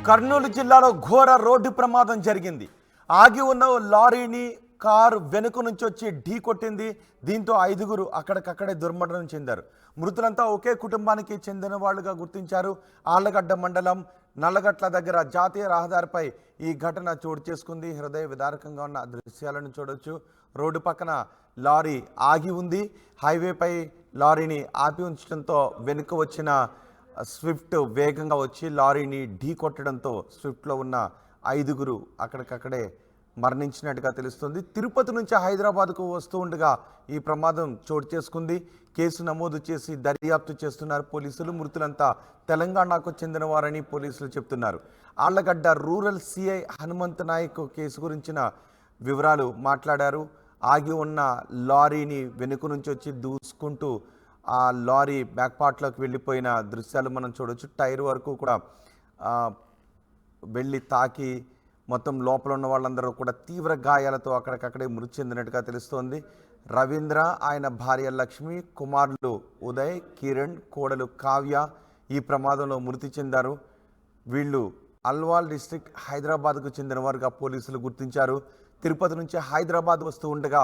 కర్నూలు జిల్లాలో ఘోర రోడ్డు ప్రమాదం జరిగింది. ఆగి ఉన్న లారీని కారు వెనుక నుంచి వచ్చి ఢీ కొట్టింది. దీంతో 5గురు అక్కడికక్కడే దుర్మరణం చెందారు. మృతులంతా ఒకే కుటుంబానికి చెందిన వాళ్ళుగా గుర్తించారు. ఆళ్లగడ్డ మండలం నల్లగట్ల దగ్గర జాతీయ రహదారిపై ఈ ఘటన చోటు చేసుకుంది. హృదయ విదారకంగా ఉన్న దృశ్యాలను చూడొచ్చు. రోడ్డు పక్కన లారీ ఆగి ఉంది. హైవేపై లారీని ఆపి ఉంచడంతో వెనుక వచ్చిన స్విఫ్ట్ వేగంగా వచ్చి లారీని ఢీ కొట్టడంతో స్విఫ్ట్లో ఉన్న 5గురు అక్కడికక్కడే మరణించినట్టుగా తెలుస్తుంది. తిరుపతి నుంచి హైదరాబాద్కు వస్తూ ఉండగా ఈ ప్రమాదం చోటు చేసుకుంది. కేసు నమోదు చేసి దర్యాప్తు చేస్తున్నారు పోలీసులు. మృతులంతా తెలంగాణకు చెందిన వారని పోలీసులు చెప్తున్నారు. Allagadda rural CI Hanumanth Naik case గురించిన వివరాలు మాట్లాడారు. ఆగి ఉన్న లారీని వెనుక నుంచి వచ్చి దూసుకుంటూ ఆ లారీ బ్యాక్ పార్ట్లోకి వెళ్ళిపోయిన దృశ్యాలు మనం చూడవచ్చు. టైర్ వరకు కూడా వెళ్ళి తాకి మొత్తం లోపల ఉన్న వాళ్ళందరూ కూడా తీవ్ర గాయాలతో అక్కడికక్కడే మృతి చెందినట్టుగా తెలుస్తోంది. రవీంద్ర, ఆయన భార్య లక్ష్మి, కుమారులు ఉదయ్, కిరణ్, కోడలు కావ్య ఈ ప్రమాదంలో మృతి చెందారు. వీళ్ళు అల్వాల్ డిస్ట్రిక్ట్ హైదరాబాద్కు చెందిన వారుగా పోలీసులు గుర్తించారు. తిరుపతి నుంచి హైదరాబాద్ వస్తూ ఉండగా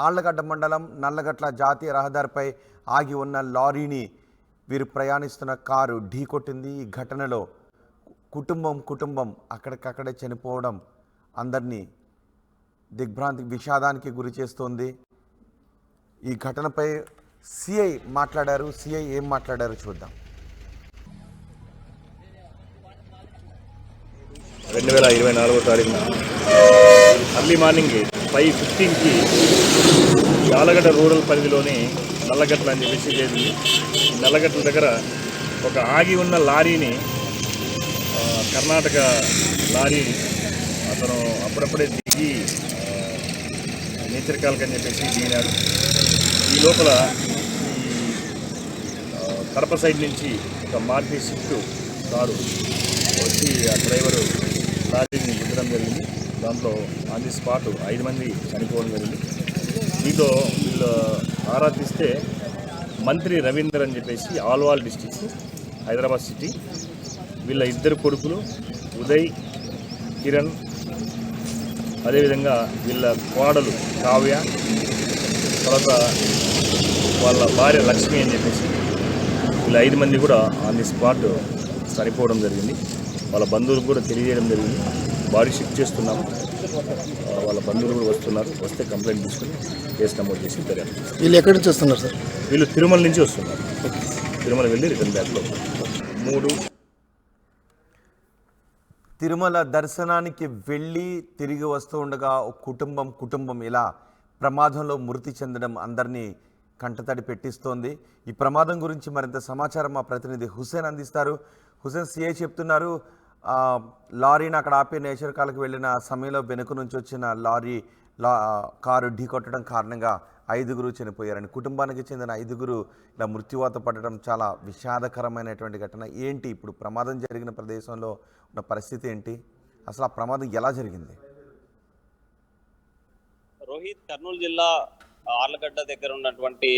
ఆళ్లగడ్డ మండలం నల్లగట్ల జాతీయ రహదారిపై ఆగి ఉన్న లారీని వీరు ప్రయాణిస్తున్న కారు ఢీ కొట్టింది. ఈ ఘటనలో కుటుంబం అక్కడికక్కడే చనిపోవడం అందరినీ దిగ్భ్రాంతికి, విషాదానికి గురి చేస్తోంది. ఈ ఘటనపై సిఐ మాట్లాడారు. సిఐ ఏం మాట్లాడారో చూద్దాం. 2024 తారీఖున అర్లీ మార్నింగ్ 5:15కి ఆళ్లగడ్డ రూరల్ పరిధిలోని నల్లగట్ల అని చెప్పేసి చేసింది. నల్లగట్ల దగ్గర ఒక ఆగి ఉన్న లారీని కర్ణాటక లారీ అతను అప్పుడప్పుడే దిగి నేచర్ కాల్కని చెప్పేసి దిగినాడు. ఈ లోపల కడప సైడ్ నుంచి ఒక మారుతి స్విఫ్ట్ కారు వచ్చి ఆ డ్రైవరు లారీని గుద్దడం జరిగింది. దాంట్లో ఆన్ ది స్పాట్ 5 మంది చనిపోవడం జరిగింది. దీంతో వీళ్ళు ఆరా తీస్తే మంత్రి రవీందర్ అని చెప్పేసి ఆల్వాల్ డిస్టిక్ హైదరాబాద్ సిటీ, వీళ్ళ 2 కొడుకులు ఉదయ్, కిరణ్, అదేవిధంగా వీళ్ళ కోడలు కావ్య, తర్వాత వాళ్ళ భార్య లక్ష్మి అని చెప్పేసి వీళ్ళ 5 మంది కూడా ఆన్ ది స్పాట్ చనిపోవడం జరిగింది. వాళ్ళ బంధువులకు కూడా తెలియజేయడం జరిగింది. బాడీ షిఫ్ట్ చేస్తున్నాము. వాళ్ళ బంధువులు కూడా వస్తున్నారు. వస్తే కంప్లైంట్ తీసుకుని కేసు నమోదు చేసి దర్యాప్తు. వీళ్ళు ఎక్కడి నుంచి వస్తున్నారు సార్? వీళ్ళు తిరుమల నుంచి వస్తున్నారు. తిరుమల వెళ్ళి రిటర్న్ బ్యాక్లో 3 తిరుమల దర్శనానికి వెళ్ళి తిరిగి వస్తూ ఉండగా కుటుంబం ఇలా ప్రమాదంలో మృతి చెందడం అందరినీ కంటతడి పెట్టిస్తోంది. ఈ ప్రమాదం గురించి మరింత సమాచారం మా ప్రతినిధి హుసేన్ అందిస్తారు. హుసేన్, సిఐ చెప్తున్నారు లారీని అక్కడ ఆపి నేచర్ కాల్కి వెళ్ళిన సమయంలో వెనుక నుంచి వచ్చిన కారు ఢీ కొట్టడం కారణంగా 5గురు చనిపోయారని, కుటుంబానికి చెందిన 5గురు ఇలా మృత్యువాత పడడం చాలా విషాదకరమైనటువంటి ఘటన. ఏంటి ఇప్పుడు ప్రమాదం జరిగిన ప్రదేశంలో ఉన్న పరిస్థితి ఏంటి? అసలు ఆ ప్రమాదం ఎలా జరిగింది? రోహిత్, కర్నూలు జిల్లా ఆళ్లగడ్డ దగ్గర ఉన్నటువంటి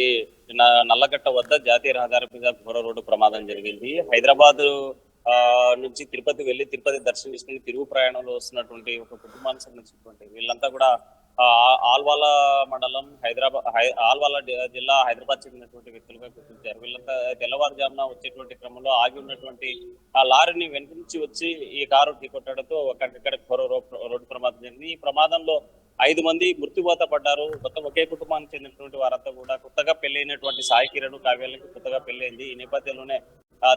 నల్లగట్ట వద్ద జాతీయ రహదారి మీద ఘోర రోడ్డు ప్రమాదం జరిగింది. హైదరాబాద్ నుంచి తిరుపతి వెళ్ళి తిరుపతి దర్శనం చేసుకుని తిరుగు ప్రయాణంలో వస్తున్నటువంటి ఒక కుటుంబానికి సంబంధించినటువంటి వీళ్ళంతా కూడా ఆల్వాల మండలం ఆల్వాల జిల్లా హైదరాబాద్ చెందినటువంటి వ్యక్తులుగా గుర్తించారు. వీళ్ళంతా తెల్లవారుజామున వచ్చేటువంటి క్రమంలో ఆగి ఉన్నటువంటి ఆ లారీని వెనుక నుంచి వచ్చి ఈ కారు ఢీకొట్టడంతో అక్కడిక్కడ ఘోర రోడ్డు ప్రమాదం జరిగింది. ఈ ప్రమాదంలో 5 మంది మృత్యువాత పడ్డారు. మొత్తం ఒకే కుటుంబానికి చెందినటువంటి వారంతా కూడా కొత్తగా పెళ్లైనటువంటి సాయి కిరణ్, కావ్యాలకి కొత్తగా పెళ్లైంది. ఈ నేపథ్యంలోనే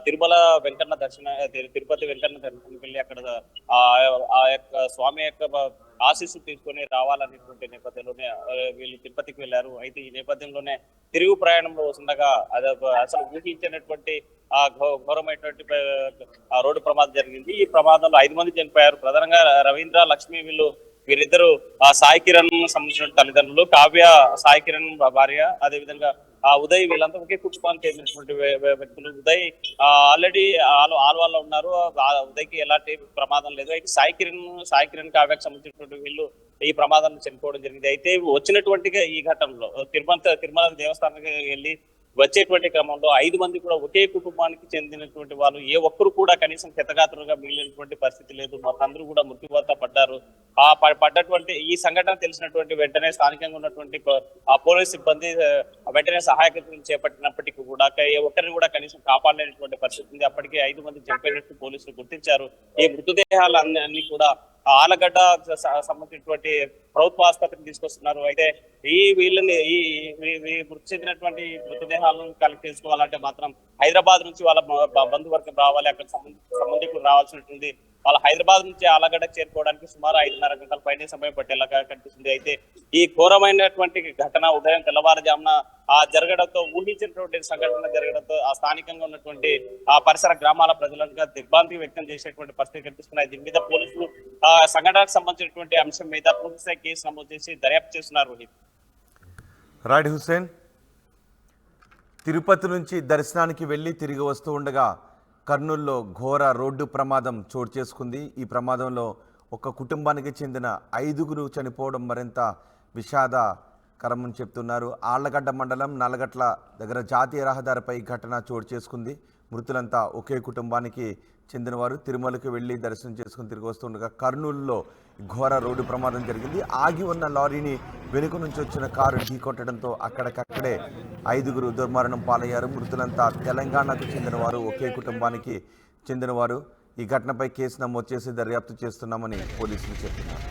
తిరుపతి వెంకన్న దర్శనానికి వెళ్ళి అక్కడ ఆ యొక్క స్వామి యొక్క ఆశీస్సు తీసుకొని రావాలనేటువంటి నేపథ్యంలోనే వీళ్ళు తిరుపతికి వెళ్ళారు. అయితే ఈ నేపథ్యంలోనే తిరుగు ప్రయాణంలో వస్తుండగా అసలు ఊహించినటువంటి ఆ ఘోరమైనటువంటి రోడ్డు ప్రమాదం జరిగింది. ఈ ప్రమాదంలో 5 మంది చనిపోయారు. ప్రధానంగా రవీంద్ర, లక్ష్మి వీరిద్దరు సాయి కిరణ్ సంబంధించిన తల్లిదండ్రులు, కావ్య సాయి కిరణ్ భార్య, అదేవిధంగా ఉదయ్ వీళ్ళంతా ఒకే కుటుంబానికి చెందినటువంటి వ్యక్తులు. ఉదయ్ ఆల్రెడీ ఆల్వాల్లో ఉన్నారు. ఉదయ్కి ఎలాంటి ప్రమాదం లేదు. అయితే సాయి కిరణ్ కావ్యకు సంబంధించినటువంటి వీళ్ళు ఈ ప్రమాదాన్ని చనిపోవడం జరిగింది. అయితే వచ్చినటువంటి ఈ ఘటనలో తిరుమల దేవస్థానానికి వెళ్ళి వచ్చేటువంటి క్రమంలో 5 మంది కూడా ఒకే కుటుంబానికి చెందినటువంటి వాళ్ళు, ఏ ఒక్కరు కూడా కనీసం క్షతగాత్రులుగా మిగిలినటువంటి పరిస్థితి లేదు. అందరూ కూడా మృత్యువాత పడ్డారు. పడ్డటువంటి ఈ సంఘటన తెలిసినటువంటి వెంటనే స్థానికంగా ఉన్నటువంటి ఆ పోలీస్ సిబ్బంది వెంటనే సహాయకులను చేపట్టినప్పటికీ కూడా ఏ ఒక్కరిని కూడా కనీసం కాపాడలేనటువంటి పరిస్థితి ఉంది. అప్పటికే 5 మంది చనిపోయినట్టు పోలీసులు గుర్తించారు. ఈ మృతదేహాలు అన్ని కూడా ఆలగడ్డ సంబంధించినటువంటి ప్రభుత్వ ఆసుపత్రికి తీసుకొస్తున్నారు. అయితే వీళ్ళని మృతి చెందినటువంటి మృతదేహాలను కలెక్ట్ చేసుకోవాలంటే మాత్రం హైదరాబాద్ నుంచి వాళ్ళ బంధువర్గం రావాలి, అక్కడ సంబంధికులు రావాల్సినటువంటి వాళ్ళ హైదరాబాద్ నుంచి ఆలగడ్డ చేరుకోవడానికి సుమారు 5:30 గంటల పైన సమయం పట్టేలాగా కనిపిస్తుంది. అయితే ఈ ఘోరమైనటువంటి ఘటన ఉదయం తెల్లవారుజామున జరగడంతో, ఊహించినటువంటి సంఘటన జరగడంతో ఆ స్థానికంగా ఉన్నటువంటి ఆ పరిసర గ్రామాల ప్రజలంతా దిగ్భ్రాంతి వ్యక్తం చేసేటువంటి పరిస్థితి కనిపిస్తున్నాయి. దీని మీద పోలీసులు సంఘటనకు సంబంధించినటువంటి అంశం మీద పూర్తిస్థాయి కేసు నమోదు చేసి దర్యాప్తు చేస్తున్నారు. రోహిత్. రైట్ హుస్సేన్, తిరుపతి నుంచి దర్శనానికి వెళ్ళి తిరిగి వస్తూ ఉండగా కర్నూలులో ఘోర రోడ్డు ప్రమాదం చోటు చేసుకుంది. ఈ ప్రమాదంలో ఒక కుటుంబానికి చెందిన 5గురు చనిపోవడం మరింత విషాదకరమని చెప్తున్నారు. ఆళ్లగడ్డ మండలం నల్లగట్ల దగ్గర జాతీయ రహదారిపై ఘటన చోటు చేసుకుంది. మృతులంతా ఒకే కుటుంబానికి చెందినవారు. తిరుమలకు వెళ్ళి దర్శనం చేసుకుని తిరిగి వస్తుండగా కర్నూలులో ఘోర రోడ్డు ప్రమాదం జరిగింది. ఆగి ఉన్న లారీని వెనుక నుంచి వచ్చిన కారు ఢీకొట్టడంతో అక్కడికక్కడే 5గురు దుర్మరణం పాలయ్యారు. మృతులంతా తెలంగాణకు చెందినవారు, ఒకే కుటుంబానికి చెందినవారు. ఈ ఘటనపై కేసు నమోదు చేసి దర్యాప్తు చేస్తున్నామని పోలీసులు చెప్తున్నారు.